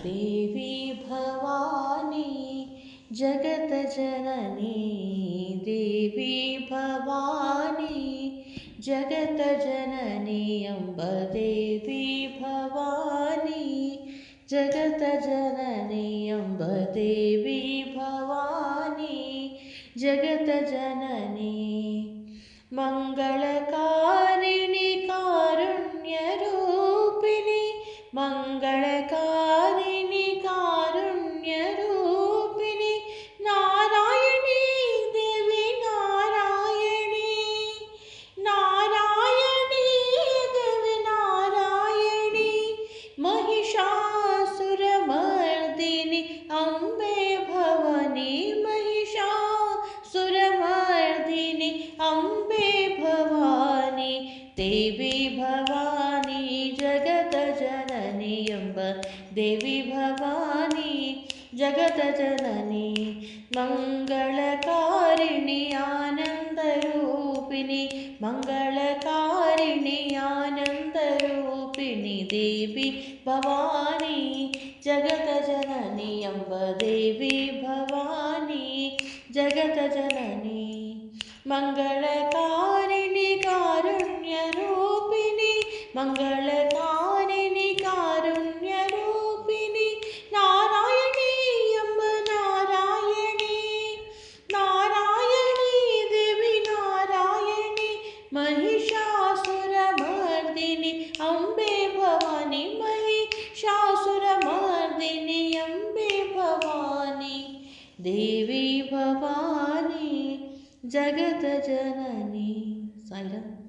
देवी भवानी जगतजननी देवी भवानी जगतजननी अम्ब देवी भवानी जगतजननी अम्ब देवी भवानी जगतजननी मंगलकारिणि कारुण्यरूपिणि मंगलकारिणि कारुण्यरूपिणि नारायणी देवी नारायणी नारायणी देवी नारायणी महिषासुरमर्दिनि अम्बे भवानी महिषासुरमर्दिनि अम्बे भवानी देवी भवानी जगतजननी अम्ब देवी भवानी जगतजननी मंगलकारिणि आनन्दरूपिणि मंगलकारिणि आनन्दरूपिणि देवी भवानी जगतजननी अम्ब देवी भवानी जगतजननी मंगलकारिणि कारुण्यरूपिणि मंगलकारिणि कारुण्यरूपिणि नारायणी अम्ब नारायणी नारायणी देवी नारायणी महिषासुरमर्दिनि अम्बे भवानी महिषासुरमर्दिनि अम्बे भवानी देवी भवानी जगतजननी। साईराम।